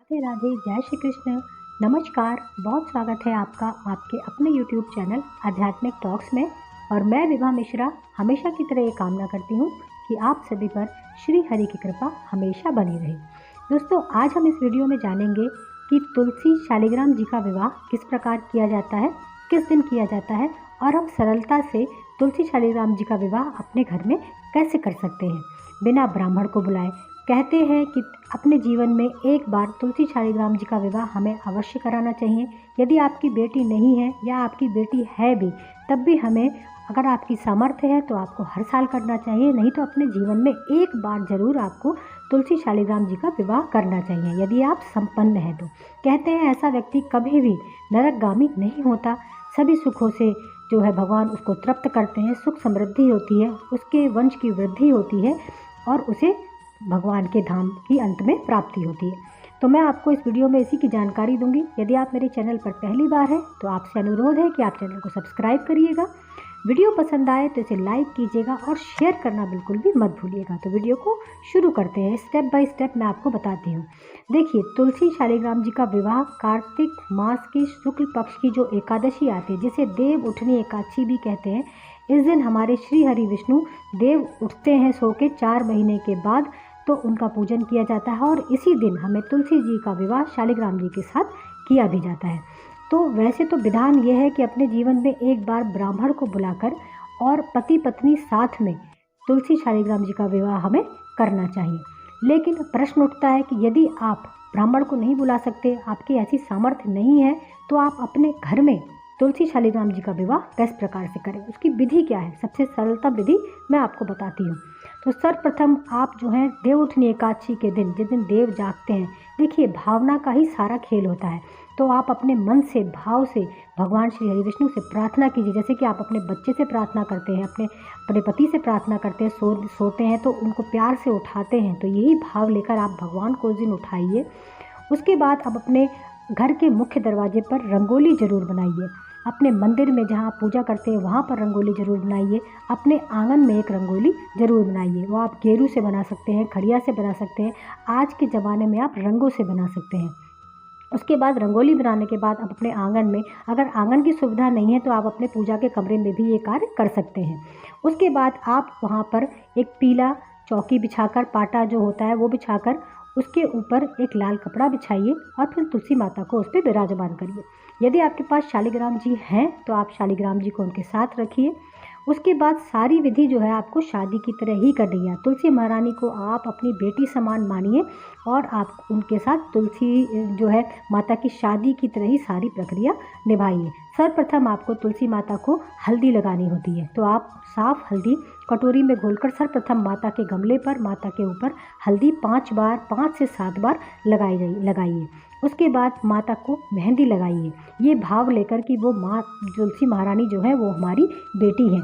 राधे राधे, जय श्री कृष्ण। नमस्कार, बहुत स्वागत है आपका आपके अपने YouTube चैनल आध्यात्मिक टॉक्स में। और मैं विभा मिश्रा हमेशा की तरह ये कामना करती हूँ कि आप सभी पर श्री हरि की कृपा हमेशा बनी रहे। दोस्तों, आज हम इस वीडियो में जानेंगे कि तुलसी शालिग्राम जी का विवाह किस प्रकार किया जाता है, किस दिन किया जाता है, और हम सरलता से तुलसी शालिग्राम जी का विवाह अपने घर में कैसे कर सकते हैं बिना ब्राह्मण को बुलाए। कहते हैं कि अपने जीवन में एक बार तुलसी शालिग्राम जी का विवाह हमें अवश्य कराना चाहिए। यदि आपकी बेटी नहीं है या आपकी बेटी है भी, तब भी हमें, अगर आपकी सामर्थ्य है तो आपको हर साल करना चाहिए, नहीं तो अपने जीवन में एक बार ज़रूर आपको तुलसी शालिग्राम जी का विवाह करना चाहिए यदि आप संपन्न हैं तो। कहते हैं ऐसा व्यक्ति कभी भी नरकगामी नहीं होता, सभी सुखों से जो है भगवान उसको तृप्त करते हैं, सुख समृद्धि होती है, उसके वंश की वृद्धि होती है और उसे भगवान के धाम की अंत में प्राप्ति होती है। तो मैं आपको इस वीडियो में इसी की जानकारी दूंगी। यदि आप मेरे चैनल पर पहली बार हैं तो आपसे अनुरोध है कि आप चैनल को सब्सक्राइब करिएगा। वीडियो पसंद आए तो इसे लाइक कीजिएगा और शेयर करना बिल्कुल भी मत भूलिएगा। तो वीडियो को शुरू करते हैं, स्टेप बाय स्टेप मैं आपको बताती हूँ। देखिए, तुलसी शालिग्राम जी का विवाह कार्तिक मास की शुक्ल पक्ष की जो एकादशी आती है, जिसे देव उठनी एकादशी भी कहते हैं, इस दिन हमारे श्री हरि विष्णु देव उठते हैं सो के 4 महीने के बाद, तो उनका पूजन किया जाता है और इसी दिन हमें तुलसी जी का विवाह शालिग्राम जी के साथ किया भी जाता है। तो वैसे तो विधान ये है कि अपने जीवन में एक बार ब्राह्मण को बुलाकर और पति पत्नी साथ में तुलसी शालिग्राम जी का विवाह हमें करना चाहिए। लेकिन प्रश्न उठता है कि यदि आप ब्राह्मण को नहीं बुला सकते, आपकी ऐसी सामर्थ्य नहीं है, तो आप अपने घर में तुलसी शालिग्राम जी का विवाह किस प्रकार से करें, उसकी विधि क्या है। सबसे सरलतम विधि मैं आपको बताती हूँ। तो सर्वप्रथम आप जो है देव उठनी एकादशी के दिन, जिस दिन देव जागते हैं, देखिए भावना का ही सारा खेल होता है। तो आप अपने मन से, भाव से भगवान श्री हरि विष्णु से प्रार्थना कीजिए। जैसे कि आप अपने बच्चे से प्रार्थना करते हैं, अपने पति से प्रार्थना करते हैं, सोते हैं तो उनको प्यार से उठाते हैं, तो यही भाव लेकर आप भगवान को उस दिन उठाइए। उसके बाद आप अपने घर के मुख्य दरवाजे पर रंगोली जरूर बनाइए। अपने मंदिर में जहाँ आप पूजा करते हैं वहाँ पर रंगोली जरूर बनाइए। अपने आंगन में एक रंगोली जरूर बनाइए। वो आप गेरू से बना सकते हैं, खड़िया से बना सकते हैं, आज के ज़माने में आप रंगों से बना सकते हैं। उसके बाद रंगोली बनाने के बाद आप अपने आंगन में, अगर आंगन की सुविधा नहीं है तो आप अपने पूजा के कमरे में भी ये कार्य कर सकते हैं। उसके बाद आप वहाँ पर एक पीला चौकी बिछाकर, पाटा जो होता है वो बिछाकर, उसके ऊपर एक लाल कपड़ा बिछाइए और फिर तुलसी माता को उस पर विराजमान करिए। यदि आपके पास शालिग्राम जी हैं तो आप शालिग्राम जी को उनके साथ रखिए। उसके बाद सारी विधि जो है आपको शादी की तरह ही करनी है। तुलसी महारानी को आप अपनी बेटी समान मानिए और आप उनके साथ तुलसी जो है माता की शादी की तरह ही सारी प्रक्रिया निभाइए। सर्वप्रथम आपको तुलसी माता को हल्दी लगानी होती है, तो आप साफ हल्दी कटोरी में घोलकर सर्वप्रथम माता के गमले पर, माता के ऊपर हल्दी 5 से 7 बार लगाइए। उसके बाद माता को मेहंदी लगाइए, ये भाव लेकर कि वो माँ तुलसी महारानी जो है वो हमारी बेटी है।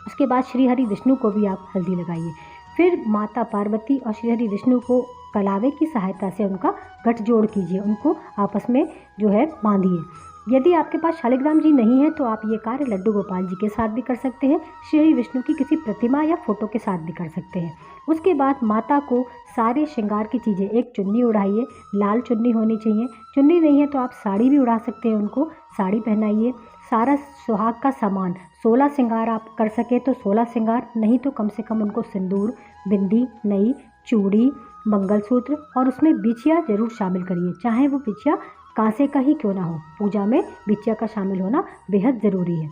उसके बाद श्री हरि विष्णु को भी आप हल्दी लगाइए। फिर माता पार्वती और श्री हरि विष्णु को कलावे की सहायता से उनका गठजोड़ कीजिए, उनको आपस में जो है बांधिए। यदि आपके पास शालिग्राम जी नहीं है तो आप ये कार्य लड्डू गोपाल जी के साथ भी कर सकते हैं, श्री हरि विष्णु की किसी प्रतिमा या फोटो के साथ भी कर सकते हैं। उसके बाद माता को सारे श्रृंगार की चीज़ें, एक चुन्नी उड़ाइए, लाल चुन्नी होनी चाहिए। चुन्नी नहीं है तो आप साड़ी भी उड़ा सकते हैं, उनको साड़ी पहनाइए। सारा सुहाग का सामान, 16 श्रृंगार आप कर सके तो 16 श्रृंगार, नहीं तो कम से कम उनको सिंदूर, बिंदी, नई, चूड़ी, मंगलसूत्र और उसमें बिछिया जरूर शामिल करिए, चाहे वो बिछिया कांसे का ही क्यों ना हो। पूजा में बिछिया का शामिल होना बेहद ज़रूरी है।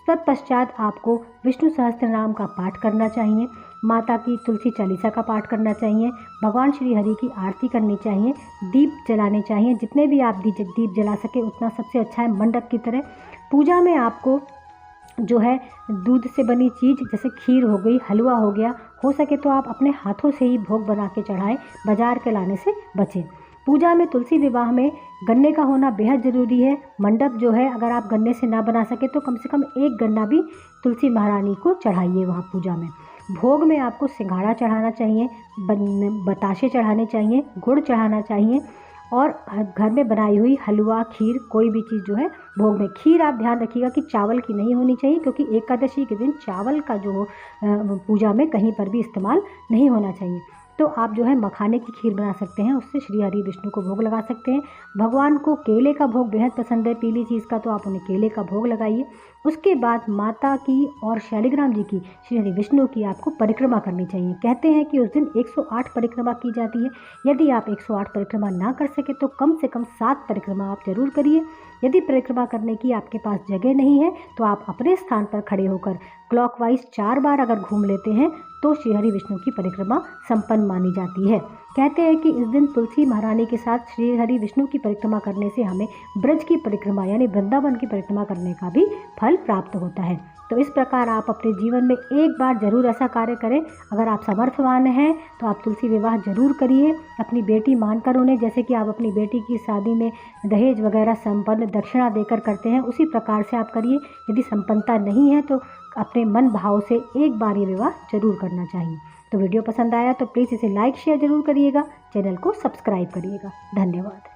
तत्पश्चात आपको विष्णु सहस्त्र नाम का पाठ करना चाहिए, माता की तुलसी चालीसा का पाठ करना चाहिए, भगवान श्री हरि की आरती करनी चाहिए, दीप जलाने चाहिए। जितने भी आप दीप जला सके उतना सबसे अच्छा है, मंडप की तरह। पूजा में आपको जो है दूध से बनी चीज़ जैसे खीर हो गई, हलवा हो गया, हो सके तो आप अपने हाथों से ही भोग बना के चढ़ाएं, बाजार के लाने से बचें। पूजा में तुलसी विवाह में गन्ने का होना बेहद ज़रूरी है। मंडप जो है, अगर आप गन्ने से ना बना सके तो कम से कम एक गन्ना भी तुलसी महारानी को चढ़ाइए वहाँ पूजा में। भोग में आपको सिंघाड़ा चढ़ाना चाहिए, बताशे चढ़ाने चाहिए, गुड़ चढ़ाना चाहिए और घर में बनाई हुई हलवा, खीर, कोई भी चीज़ जो है भोग में। खीर आप ध्यान रखिएगा कि चावल की नहीं होनी चाहिए, क्योंकि एकादशी के दिन चावल का जो पूजा में कहीं पर भी इस्तेमाल नहीं होना चाहिए। तो आप जो है मखाने की खीर बना सकते हैं, उससे श्री हरि विष्णु को भोग लगा सकते हैं। भगवान को केले का भोग बेहद पसंद है, पीली चीज़ का, तो आप उन्हें केले का भोग लगाइए। उसके बाद माता की और शालिग्राम जी की, श्री हरि विष्णु की आपको परिक्रमा करनी चाहिए। कहते हैं कि उस दिन 108 परिक्रमा की जाती है। यदि आप 108 परिक्रमा ना कर सके तो कम से कम 7 परिक्रमा आप जरूर करिए। यदि परिक्रमा करने की आपके पास जगह नहीं है तो आप अपने स्थान पर खड़े होकर क्लॉकवाइज 4 बार अगर घूम लेते हैं तो श्री हरि विष्णु की परिक्रमा संपन्न मानी जाती है। कहते हैं कि इस दिन तुलसी महारानी के साथ श्री हरि विष्णु की परिक्रमा करने से हमें ब्रज की परिक्रमा यानी वृंदावन की परिक्रमा करने का भी फल प्राप्त होता है। तो इस प्रकार आप अपने जीवन में एक बार जरूर ऐसा कार्य करें। अगर आप समर्थवान हैं तो आप तुलसी विवाह जरूर करिए, अपनी बेटी मानकर उन्हें, जैसे कि आप अपनी बेटी की शादी में दहेज वगैरह संपन्न दक्षिणा देकर करते हैं, उसी प्रकार से आप करिए। यदि संपन्नता नहीं है तो अपने मन भाव से एक बार ये विवाह जरूर करना चाहिए। तो वीडियो पसंद आया तो प्लीज़ इसे लाइक शेयर जरूर करिएगा, चैनल को सब्सक्राइब करिएगा। धन्यवाद।